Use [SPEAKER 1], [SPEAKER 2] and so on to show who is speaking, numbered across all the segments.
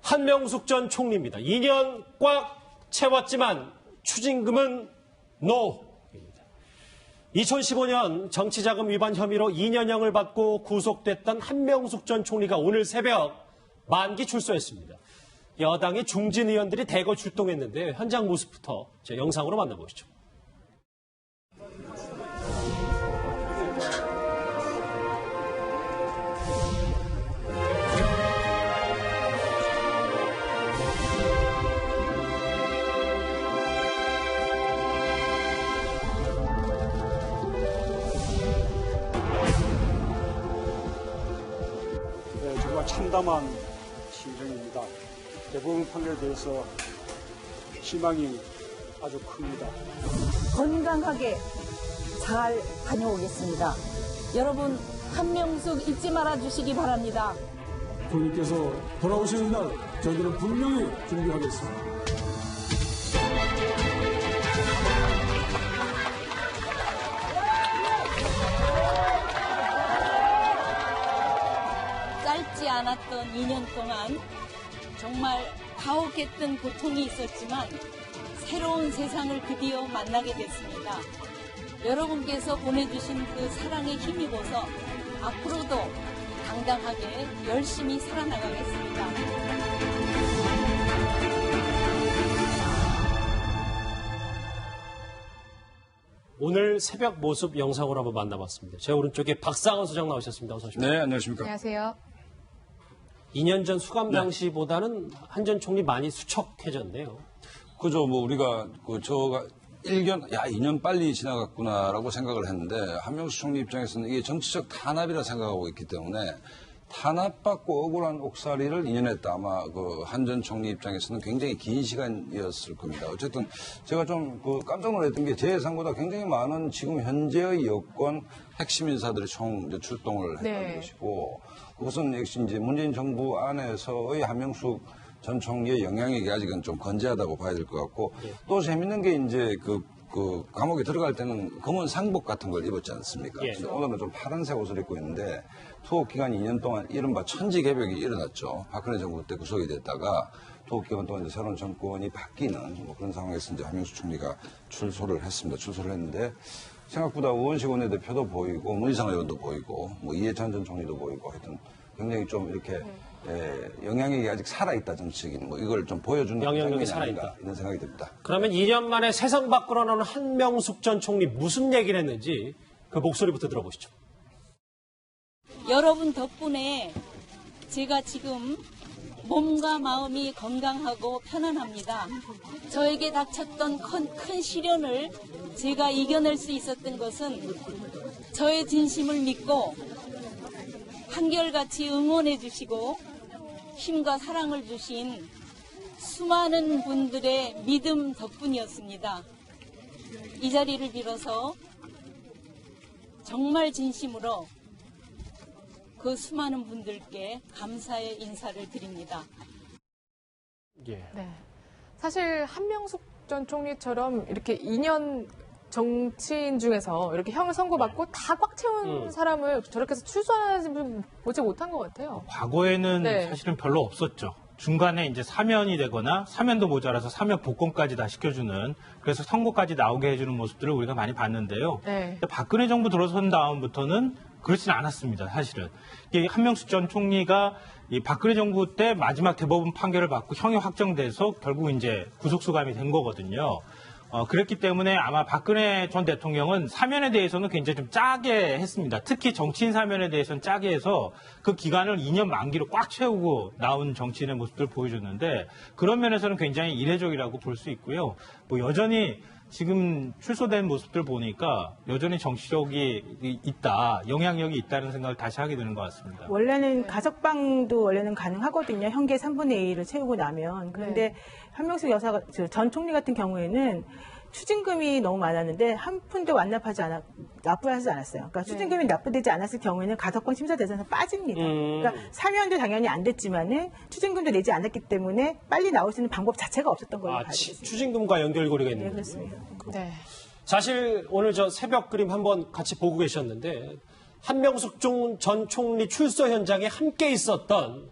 [SPEAKER 1] 한명숙 전 총리입니다. 2년 꽉 채웠지만 추징금은 NO입니다. 2015년 정치자금 위반 혐의로 2년형을 받고 구속됐던 한명숙 전 총리가 오늘 새벽 만기 출소했습니다. 여당의 중진 의원들이 대거 출동했는데 현장 모습부터 제 영상으로 만나보시죠.
[SPEAKER 2] 정말 참담한 심정입니다. 대법원 판결에 대해서 실망이 아주 큽니다.
[SPEAKER 3] 건강하게 잘 다녀오겠습니다. 여러분 한명숙 잊지 말아 주시기 바랍니다.
[SPEAKER 4] 부모님께서 돌아오시는 날 저희들은 분명히 준비하겠습니다.
[SPEAKER 3] 짧지 않았던 2년 동안 정말 가혹했던 고통이 있었지만 새로운 세상을 드디어 만나게 됐습니다. 여러분께서 보내주신 그 사랑에 힘입어서 앞으로도 당당하게 열심히 살아나가겠습니다.
[SPEAKER 1] 오늘 새벽 모습 영상으로 한번 만나봤습니다. 제 오른쪽에 박상원 소장 나오셨습니다. 어서 오십시오.
[SPEAKER 5] 네, 안녕하십니까.
[SPEAKER 6] 안녕하세요.
[SPEAKER 1] 2년 전 수감 당시보다는 한 전 총리 많이 수척해졌네요.
[SPEAKER 5] 그죠. 뭐 우리가 저가 2년 빨리 지나갔구나라고 생각을 했는데 한명숙 총리 입장에서는 이게 정치적 탄압이라 생각하고 있기 때문에 탄압받고 억울한 옥살이를 2년 했다. 아마 그 한 전 총리 입장에서는 굉장히 긴 시간이었을 겁니다. 어쨌든 제가 좀 깜짝 놀랐던 게 제 예상보다 굉장히 많은 지금 현재의 여권 핵심 인사들이 총 이제 출동을 했다는 것이고 그것은 역시 이제 문재인 정부 안에서의 한명숙 전 총리의 영향력이 아직은 좀 건재하다고 봐야 될 것 같고 또 재밌는 게 이제 그 감옥에 들어갈 때는 검은 상복 같은 걸 입었지 않습니까?
[SPEAKER 1] 예.
[SPEAKER 5] 오늘은 좀 파란색 옷을 입고 있는데 투옥 기간 2년 동안 이른바 천지개벽이 일어났죠. 박근혜 정부 때 구속이 됐다가 투옥 기간 동안 이제 새로운 정권이 바뀌는 뭐 그런 상황에서 이제 한명숙 총리가 출소를 했습니다. 출소를 했는데 생각보다 우원식 원내대표도 보이고 문희상 의원도 보이고 뭐 이해찬 전 총리도 보이고 하여튼 굉장히 좀 이렇게 영향력이 아직 살아있다 정치적인 뭐 이걸 좀 보여주는
[SPEAKER 1] 영향력이 살아있다
[SPEAKER 5] 이런 생각이 듭니다.
[SPEAKER 1] 그러면 2년 만에 세상 밖으로 나오는 한명숙 전 총리 무슨 얘기를 했는지 그 목소리부터 들어보시죠.
[SPEAKER 3] 여러분 덕분에 제가 지금 몸과 마음이 건강하고 편안합니다. 저에게 닥쳤던 큰 시련을 제가 이겨낼 수 있었던 것은 저의 진심을 믿고 한결같이 응원해 주시고 힘과 사랑을 주신 수많은 분들의 믿음 덕분이었습니다. 이 자리를 빌어서 정말 진심으로 그 수많은 분들께 감사의 인사를 드립니다.
[SPEAKER 1] 예.
[SPEAKER 6] 네. 사실 한명숙 전 총리처럼 이렇게 2년 정치인 중에서 이렇게 형을 선고받고 다 꽉 채운 사람을 저렇게 해서 출소하는 분 보지 못한 것 같아요.
[SPEAKER 7] 과거에는 사실은 별로 없었죠. 중간에 이제 사면이 되거나 사면도 모자라서 사면 복권까지 다 시켜주는 그래서 선고까지 나오게 해주는 모습들을 우리가 많이 봤는데요. 박근혜 정부 들어선 다음부터는 그렇지는 않았습니다. 사실은. 이게 한명숙 전 총리가 이 박근혜 정부 때 마지막 대법원 판결을 받고 형이 확정돼서 결국 이제 구속수감이 된 거거든요. 그랬기 때문에 아마 박근혜 전 대통령은 사면에 대해서는 굉장히 좀 짜게 했습니다. 특히 정치인 사면에 대해서는 짜게 해서 그 기간을 2년 만기로 꽉 채우고 나온 정치인의 모습들을 보여줬는데 그런 면에서는 굉장히 이례적이라고 볼 수 있고요. 뭐 여전히 지금 출소된 모습들 보니까 여전히 정치력이 있다, 영향력이 있다는 생각을 다시 하게 되는 것 같습니다.
[SPEAKER 8] 원래는 가석방도 원래는 가능하거든요. 형계 3분의 2를 채우고 나면. 그런데 한명숙 여사 전 총리 같은 경우에는 추징금이 너무 많았는데 한 푼도 납부하지 않았어요. 그러니까 추징금이 납부되지 않았을 경우에는 가석방 심사 대상에서 빠집니다. 그러니까 사면도 당연히 안 됐지만은 추징금도 내지 않았기 때문에 빨리 나올 수 있는 방법 자체가 없었던 걸로 봐야 되겠습니다.
[SPEAKER 1] 추징금과 연결고리가 있는
[SPEAKER 8] 네,
[SPEAKER 1] 거죠.
[SPEAKER 8] 그렇습니다.
[SPEAKER 6] 네.
[SPEAKER 1] 사실 오늘 저 새벽 그림 한번 같이 보고 계셨는데 한명숙 전 총리 출소 현장에 함께 있었던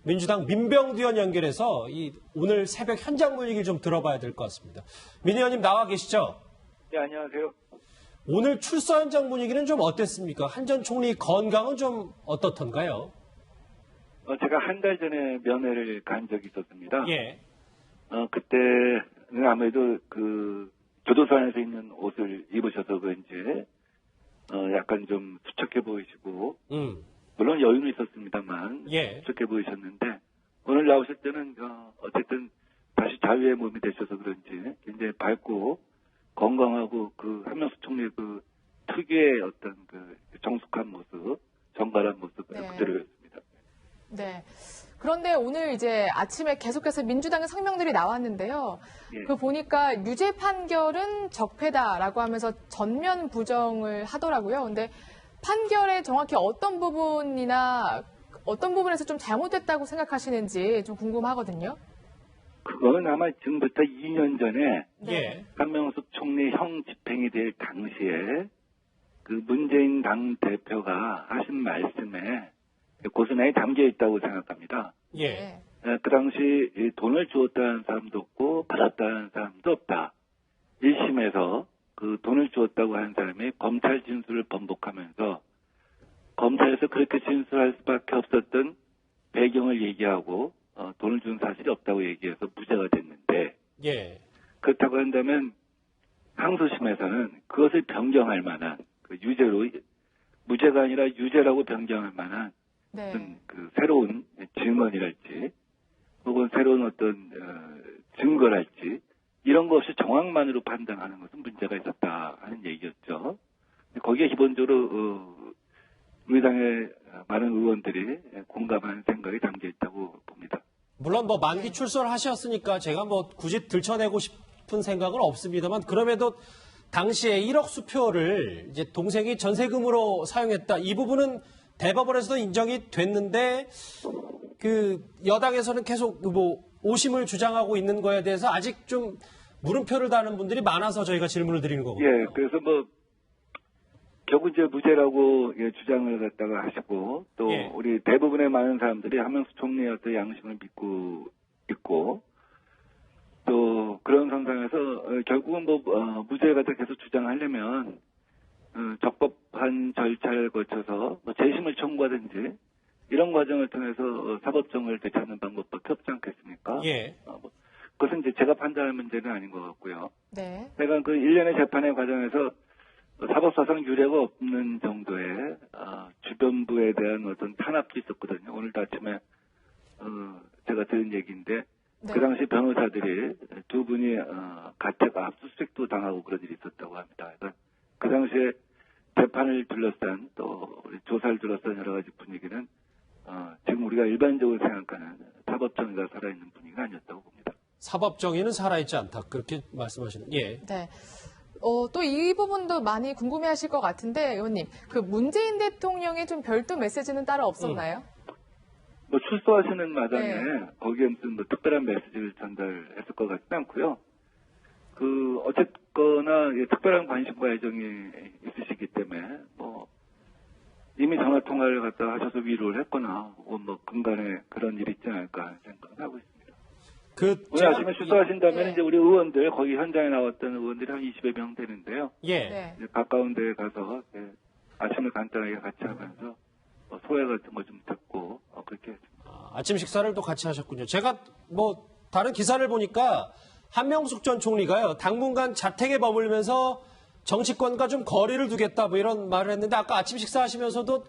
[SPEAKER 1] 민주당 민병두 의원 연결해서 오늘 새벽 현장 분위기를 좀 들어봐야 될 것 같습니다. 민 의원님 나와 계시죠?
[SPEAKER 9] 네, 안녕하세요.
[SPEAKER 1] 오늘 출사 현장 분위기는 좀 어땠습니까? 한 전 총리 건강은 좀 어떻던가요?
[SPEAKER 9] 제가 한 달 전에 면회를 간 적이 있었습니다.
[SPEAKER 1] 예.
[SPEAKER 9] 그때는 아무래도 그 교도소안에서 입는 옷을 입으셔서 그런지 약간 좀 수척해 보이시고 물론 여유는 있었습니다만
[SPEAKER 1] 예.
[SPEAKER 9] 수척해 보이셨는데 오늘 나오실 때는 어쨌든 다시 자유의 몸이 되셔서 그런지 굉장히 밝고 건강하고 그 한명숙 총리의 그 특유의 어떤 그 정숙한 모습, 정갈한 모습을 그대로였습니다.
[SPEAKER 6] 네. 그런데 오늘 이제 아침에 계속해서 민주당의 성명들이 나왔는데요.
[SPEAKER 9] 예.
[SPEAKER 6] 그 보니까 유죄 판결은 적폐다라고 하면서 전면 부정을 하더라고요. 근데 판결의 정확히 어떤 부분이나 어떤 부분에서 좀 잘못됐다고 생각하시는지 좀 궁금하거든요.
[SPEAKER 9] 그거는 아마 지금부터 2년 전에
[SPEAKER 1] 예.
[SPEAKER 9] 한명숙 총리 형 집행이 될 당시에 그 문재인 당 대표가 하신 말씀에 고스란히 담겨 있다고 생각합니다.
[SPEAKER 1] 예.
[SPEAKER 9] 그 당시 돈을 주었다는 사람도 없고 받았다는 사람도 없다. 1심에서 그 돈을 주었다고 하는 사람이 검찰 진술을 번복하면서 검찰에서 그렇게 진술할 수밖에 없었던 배경을 얘기하고 돈을 준 사실이 없다고 얘기해서 무죄가 됐는데
[SPEAKER 1] 예.
[SPEAKER 9] 그렇다고 한다면 항소심에서는 그것을 변경할 만한 그 유죄로 무죄가 아니라 유죄라고 변경할 만한 어떤 그 새로운 증언이랄지 혹은 새로운 어떤 증거랄지 이런 것 없이 정황만으로 판단하는 것은 문제가 있었다 하는 얘기였죠. 거기에 기본적으로 우리 당의 많은 의원들이 공감하는 생각이 담겨 있다고 봅니다.
[SPEAKER 1] 물론 뭐 만기 출소를 하셨으니까 제가 뭐 굳이 들춰내고 싶은 생각은 없습니다만 그럼에도 당시에 1억 수표를 이제 동생이 전세금으로 사용했다. 이 부분은 대법원에서도 인정이 됐는데 그 여당에서는 계속 뭐 오심을 주장하고 있는 거에 대해서 아직 좀 물음표를 다는 분들이 많아서 저희가 질문을 드리는 거거든요.
[SPEAKER 9] 예, 그래서 뭐 결국 이제 무죄라고 주장을 갖다가 하시고 또 우리 대부분의 많은 사람들이 한명숙 총리의 어떤 양심을 믿고 있고 또 그런 상황에서 결국은 뭐 무죄 갖다 계속 주장하려면 적법한 절차를 거쳐서 뭐 재심을 청구하든지 이런 과정을 통해서 사법정을 되찾는 방법밖에 없지 않겠습니까?
[SPEAKER 1] 예.
[SPEAKER 9] 그것은 이제 제가 판단할 문제는 아닌 것 같고요.
[SPEAKER 6] 네.
[SPEAKER 9] 내가 그 일련의 재판의 과정에서 사법사상 유례가 없는 정도의 주변부에 대한 어떤 탄압도 있었거든요. 오늘도 아침에 제가 들은 얘기인데 그 당시 변호사들이 두 분이 가택 압수수색도 당하고 그런 일이 있었다고 합니다. 그러니까 그 당시에 재판을 둘러싼 또 조사를 둘러싼 여러 가지 분위기는 지금 우리가 일반적으로 생각하는 사법정의가 살아있는 분위기가 아니었다고 봅니다.
[SPEAKER 1] 사법정의는 살아있지 않다. 그렇게 말씀하시는. 예.
[SPEAKER 6] 네. 또 이 부분도 많이 궁금해하실 것 같은데 의원님, 그 문재인 대통령의 좀 별도 메시지는 따로 없었나요?
[SPEAKER 9] 뭐 출소하시는 마당에 거기에 무슨 뭐 특별한 메시지를 전달했을 것 같지는 않고요. 그 어쨌거나 특별한 관심과 애정이 있으시기 때문에 뭐 이미 전화 통화를 갖다 하셔서 위로를 했거나 혹은 뭐 근간에 그런 일이 있지 않을까 하는 생각을 하고 있습니다. 오늘 아침에 출소하신다면 이제 우리 의원들 거기 현장에 나왔던 의원들이 한 20여 명 되는데요.
[SPEAKER 1] 예.
[SPEAKER 9] 이제 가까운 데에 가서 아침을 간단하게 같이 하면서 소회 같은 거 좀 듣고 그렇게 했습니다.
[SPEAKER 1] 아침 식사를 또 같이 하셨군요. 제가 뭐 다른 기사를 보니까 한명숙 전 총리가요. 당분간 자택에 머물면서 정치권과 좀 거리를 두겠다 뭐 이런 말을 했는데 아까 아침 식사하시면서도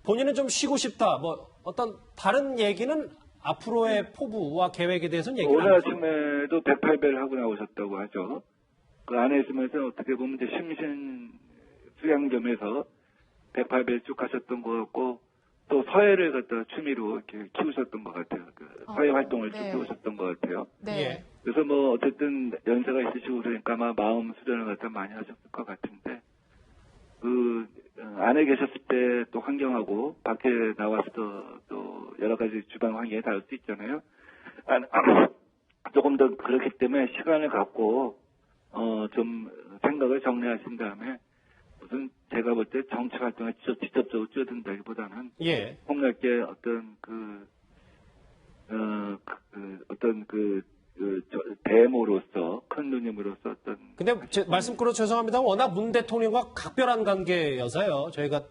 [SPEAKER 1] 본인은 좀 쉬고 싶다 뭐 어떤 다른 얘기는 앞으로의 포부와 계획에 대해서는 얘기를
[SPEAKER 9] 오늘
[SPEAKER 1] 안 했어요.
[SPEAKER 9] 아침에도 108배를 하고 나오셨다고 하죠. 그 안에 있으면서 어떻게 보면 이제 심신 수양점에서 108배를 쭉 하셨던 것 같고 또 서예를 갖다 취미로 이렇게 키우셨던 것 같아요. 그 서예 활동을 쭉 키우셨던 것 같아요.
[SPEAKER 1] 예.
[SPEAKER 9] 그래서 뭐 어쨌든 연세가 있으시고 그러니까 아마 마음 수련을 갖다 많이 하셨을 것 같은데 그 안에 계셨을 때 또 환경하고 밖에 나와서 또 여러 가지 주방 환경이 다를 수 있잖아요. 조금 더 그렇기 때문에 시간을 갖고 좀 생각을 정리하신 다음에 무슨 제가 볼 때 정치 활동에 직접적으로 뛰어든다기보다는 폭넓게 어떤 그 어떤 대모로서 큰 누님으로서 어떤.
[SPEAKER 1] 근데 말씀 끊어 죄송합니다. 워낙 문 대통령과 각별한 관계여서요. 저희가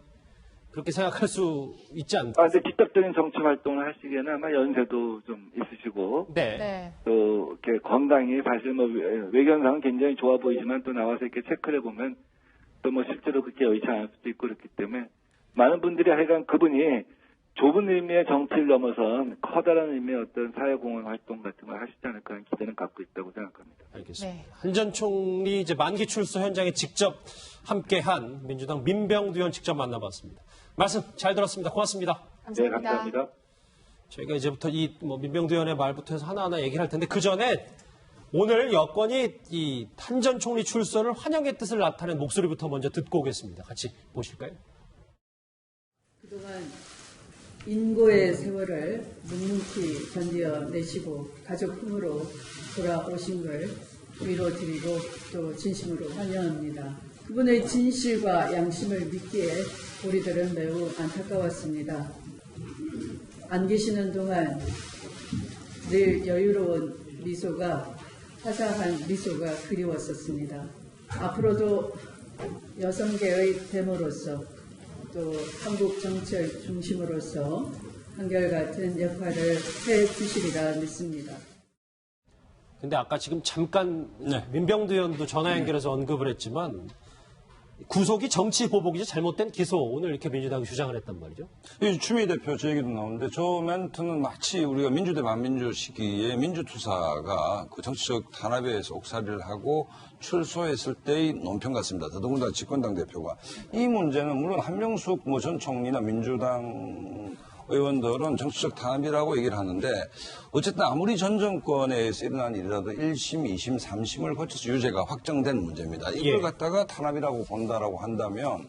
[SPEAKER 1] 그렇게 생각할 수 있지 않나.
[SPEAKER 9] 근데 직접적인 정치 활동을 하시기에는 아마 연세도 좀 있으시고.
[SPEAKER 1] 네.
[SPEAKER 9] 또 이렇게 건강이 사실 뭐 외견상은 굉장히 좋아 보이지만 또 나와서 이렇게 체크를 해보면 또 뭐 실제로 그렇게 여의치 않을 수도 있고 그렇기 때문에 많은 분들이 하여간 그분이 좁은 의미의 정치를 넘어선 커다란 의미의 어떤 사회공헌 활동 같은 걸 하시지 않을까 하는 기대는 갖고 있다고 생각합니다.
[SPEAKER 1] 알겠습니다. 네. 한 전 총리 이제 만기 출소 현장에 직접 함께한 민주당 민병두 의원 직접 만나봤습니다. 말씀 잘 들었습니다. 고맙습니다.
[SPEAKER 6] 감사합니다.
[SPEAKER 9] 네, 감사합니다.
[SPEAKER 1] 저희가 이제부터 이 민병두 의원의 말부터 해서 하나하나 얘기를 할 텐데 그 전에 오늘 여권이 이 한 전 총리 출소를 환영의 뜻을 나타낸 목소리부터 먼저 듣고 오겠습니다. 같이 보실까요?
[SPEAKER 10] 그동안 인고의 세월을 묵묵히 견뎌내시고 가족 품으로 돌아오신 걸 위로드리고 또 진심으로 환영합니다. 그분의 진실과 양심을 믿기에 우리들은 매우 안타까웠습니다. 안 계시는 동안 늘 여유로운 미소가 화사한 미소가 그리웠었습니다. 앞으로도 여성계의 데모로서 또 한국 정치의 중심으로서 한결같은 역할을 해주시리라 믿습니다.
[SPEAKER 1] 근데 아까 지금 잠깐 민병두 의원도 전화 연결해서 언급을 했지만 구속이 정치 보복이지 잘못된 기소 오늘 이렇게 민주당이 주장을 했단 말이죠.
[SPEAKER 5] 추미애 대표 저 얘기도 나오는데 저 멘트는 마치 우리가 민주대 만민주 시기에 민주투사가 그 정치적 탄압에 의해서 옥살이를 하고 출소했을 때의 논평 같습니다. 더더군다나 집권당 대표가. 이 문제는 물론 한명숙 전 총리나 민주당 의원들은 정치적 탄압이라고 얘기를 하는데 어쨌든 아무리 전 정권에서 일어난 일이라도 1심, 2심, 3심을 거쳐서 유죄가 확정된 문제입니다. 이걸 갖다가 탄압이라고 본다라고 한다면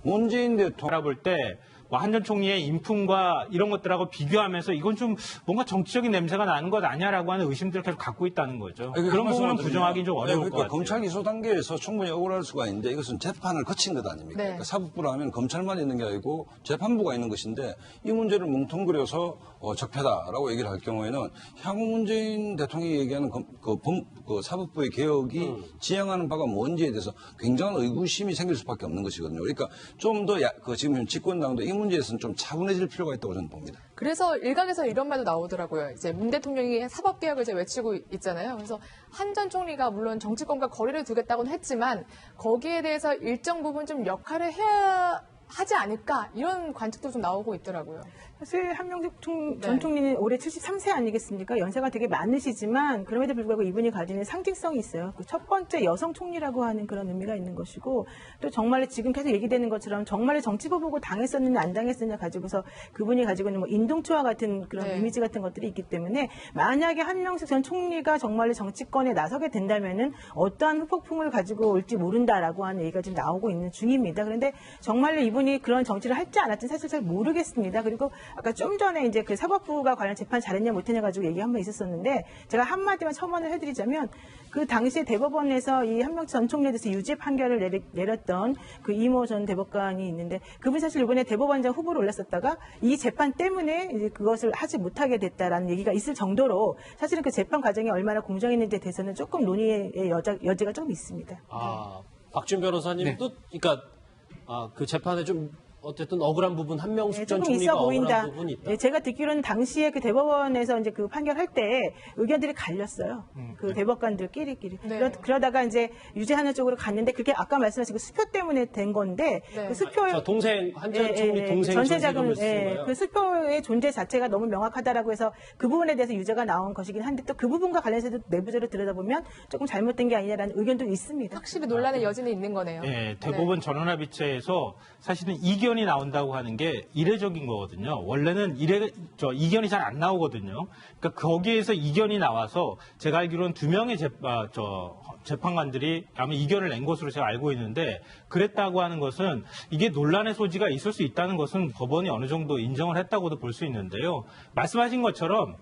[SPEAKER 5] 문재인 대통령
[SPEAKER 7] 볼 때 한 전 총리의 인품과 이런 것들하고 비교하면서 이건 좀 뭔가 정치적인 냄새가 나는 것 아니야라고 하는 의심들을 계속 갖고 있다는 거죠. 그런 부분은 부정하기는 좀 어려울 것 같아요.
[SPEAKER 5] 검찰 기소 단계에서 충분히 억울할 수가 있는데 이것은 재판을 거친 것 아닙니까?
[SPEAKER 6] 네.
[SPEAKER 5] 그러니까 사법부라 하면 검찰만 있는 게 아니고 재판부가 있는 것인데 이 문제를 뭉뚱그려서 적폐다라고 얘기를 할 경우에는 향후 문재인 대통령이 얘기하는 사법부의 개혁이 지향하는 바가 뭔지에 대해서 굉장한 의구심이 생길 수밖에 없는 것이거든요. 그러니까 좀 더 지금 집권당도 이 문제에서는 좀 차분해질 필요가 있다고 저는 봅니다.
[SPEAKER 6] 그래서 일각에서 이런 말도 나오더라고요. 이제 문 대통령이 사법개혁을 이제 외치고 있잖아요. 그래서 한 전 총리가 물론 정치권과 거리를 두겠다고는 했지만 거기에 대해서 일정 부분 좀 역할을 해야 하지 않을까 이런 관측도 좀 나오고 있더라고요.
[SPEAKER 8] 사실 한명숙 전 총리는 올해 73세 아니겠습니까? 연세가 되게 많으시지만 그럼에도 불구하고 이분이 가지는 상징성이 있어요. 그 첫 번째 여성 총리라고 하는 그런 의미가 있는 것이고 또 정말 지금 계속 얘기되는 것처럼 정말 정치 보복을 당했었느냐 안 당했었느냐 가지고서 그분이 가지고 있는 뭐 인동초와 같은 그런 이미지 같은 것들이 있기 때문에 만약에 한명숙 전 총리가 정말 정치권에 나서게 된다면은 어떠한 후폭풍을 가지고 올지 모른다라고 하는 얘기가 지금 나오고 있는 중입니다. 그런데 정말로 이분이 그런 정치를 할지 안 할지 사실 잘 모르겠습니다. 그리고 아까 좀 전에 이제 그 사법부가 관련 재판 잘했냐 못했냐 가지고 얘기 한번 있었었는데 제가 한마디만 첨언을 해드리자면 그 당시에 대법원에서 이 한명숙 전 총리에 대해서 유죄 판결을 내렸던 그 이모 전 대법관이 있는데 그분이 사실 이번에 대법원장 후보로 올랐었다가 이 재판 때문에 이제 그것을 하지 못하게 됐다라는 얘기가 있을 정도로 사실은 그 재판 과정이 얼마나 공정했는지에 대해서는 조금 논의의 여지가 조금 있습니다.
[SPEAKER 1] 박준 변호사님도 그러니까 그 재판에 좀 어쨌든 억울한 부분 한명숙 전 총리가 억울한 부분이 있다.
[SPEAKER 8] 제가 듣기로는 당시에 그 대법원에서 이제 그 판결할 때 의견들이 갈렸어요. 그 대법관들끼리. 그러다가 이제 유죄하는 쪽으로 갔는데 그게 아까 말씀하신 그 수표 때문에 된 건데 그 수표
[SPEAKER 1] 동생 한 전 총리 동생
[SPEAKER 8] 전세자금 그 수표의 존재 자체가 너무 명확하다라고 해서 그 부분에 대해서 유죄가 나온 것이긴 한데 또 그 부분과 관련해서도 내부적으로 들여다보면 조금 잘못된 게 아니냐라는 의견도 있습니다.
[SPEAKER 6] 확실히 논란의 여지는 있는 거네요.
[SPEAKER 7] 네, 대법원 전원합의체에서 사실은 이견이 나온다고 하는 게 이례적인 거거든요. 원래는 이견이 잘 안 나오거든요. 그러니까 거기에서 이견이 나와서 제가 알기로는 2명의 재판관들이 아마 이견을 낸 것으로 제가 알고 있는데 그랬다고 하는 것은 이게 논란의 소지가 있을 수 있다는 것은 법원이 어느 정도 인정을 했다고도 볼 수 있는데요. 말씀하신 것처럼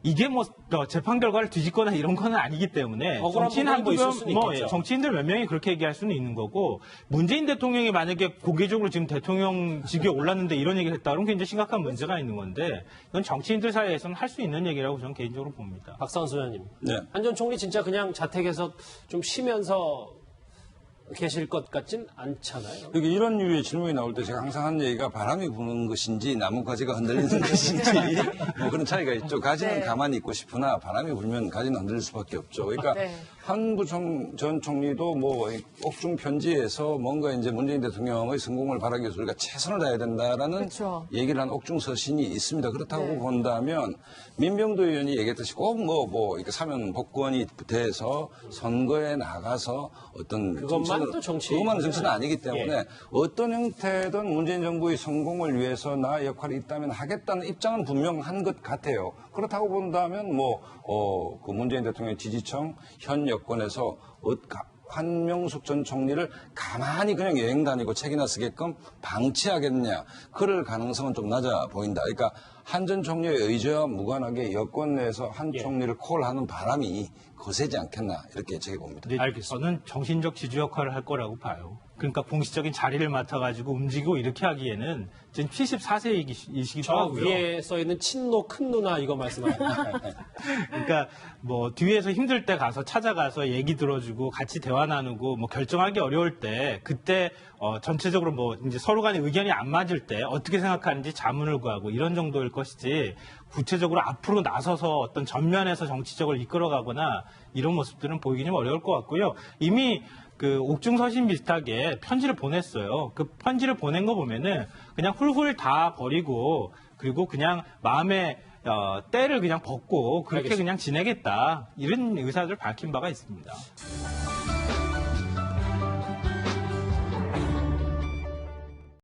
[SPEAKER 7] 이게 뭐 재판 결과를 뒤집거나 이런 건 아니기 때문에
[SPEAKER 1] 억울한
[SPEAKER 7] 정치인
[SPEAKER 1] 부분도 있을
[SPEAKER 7] 한두
[SPEAKER 1] 수는
[SPEAKER 7] 명,
[SPEAKER 1] 있겠죠.
[SPEAKER 7] 정치인들 몇 명이 그렇게 얘기할 수는 있는 거고 문재인 대통령이 만약에 공개적으로 지금 대통령직에 올랐는데 이런 얘기를 했다 그러면 굉장히 심각한 문제가 있는 건데 이건 정치인들 사이에서는 할 수 있는 얘기라고 저는 개인적으로 봅니다.
[SPEAKER 1] 박상원 소장님,
[SPEAKER 5] 네.
[SPEAKER 1] 한 전 총리 진짜 그냥 자택에서 좀 쉬면서 계실 것 같진 않잖아요.
[SPEAKER 5] 여기 이런 류의 질문이 나올 때 제가 항상 하는 얘기가 바람이 부는 것인지 나뭇가지가 흔들리는 것인지 뭐 그런 차이가 있죠. 가지는 가만히 있고 싶으나 바람이 불면 가지는 흔들릴 수밖에 없죠. 그러니까 한부 전 총리도 뭐 옥중 편지에서 뭔가 이제 문재인 대통령의 성공을 바라기 위해서 우리가 최선을 다해야 된다라는 얘기를 한 옥중 서신이 있습니다. 그렇다고 본다면 민병도 의원이 얘기했듯이 꼭 뭐 이렇게 사면 복권이 돼서 선거에 나가서 어떤
[SPEAKER 1] 그것만
[SPEAKER 5] 정치는 아니기 때문에 어떤 형태든 문재인 정부의 성공을 위해서 나의 역할이 있다면 하겠다는 입장은 분명한 것 같아요. 그렇다고 본다면 그 문재인 대통령의 지지층 현 여권에서 한명숙 전 총리를 가만히 그냥 여행 다니고 책이나 쓰게끔 방치하겠냐. 그럴 가능성은 좀 낮아 보인다. 그러니까 한 전 총리의 의지와 무관하게 여권 내에서 한 총리를 콜하는 바람이 거세지 않겠나 이렇게 제가 봅니다.
[SPEAKER 7] 네, 알겠습니다. 저는 정신적 지주 역할을 할 거라고 봐요. 그러니까 공식적인 자리를 맡아가지고 움직이고 이렇게 하기에는 지금 74세이시기도 하고요.
[SPEAKER 1] 위에 써있는 친노 큰 누나 이거 말씀하시는
[SPEAKER 7] 그러니까 뭐 뒤에서 힘들 때 가서 찾아가서 얘기 들어주고 같이 대화 나누고 뭐 결정하기 어려울 때 그때 전체적으로 뭐 이제 서로 간의 의견이 안 맞을 때 어떻게 생각하는지 자문을 구하고 이런 정도일 것이지 구체적으로 앞으로 나서서 어떤 전면에서 정치적으로 이끌어가거나 이런 모습들은 보이기 좀 어려울 것 같고요. 이미 그 옥중 서신 비슷하게 편지를 보냈어요. 그 편지를 보낸 거 보면은 그냥 훌훌 다 버리고 그리고 그냥 마음에 때를 그냥 벗고 그렇게
[SPEAKER 1] 알겠습니다.
[SPEAKER 7] 그냥 지내겠다 이런 의사를 밝힌 바가 있습니다.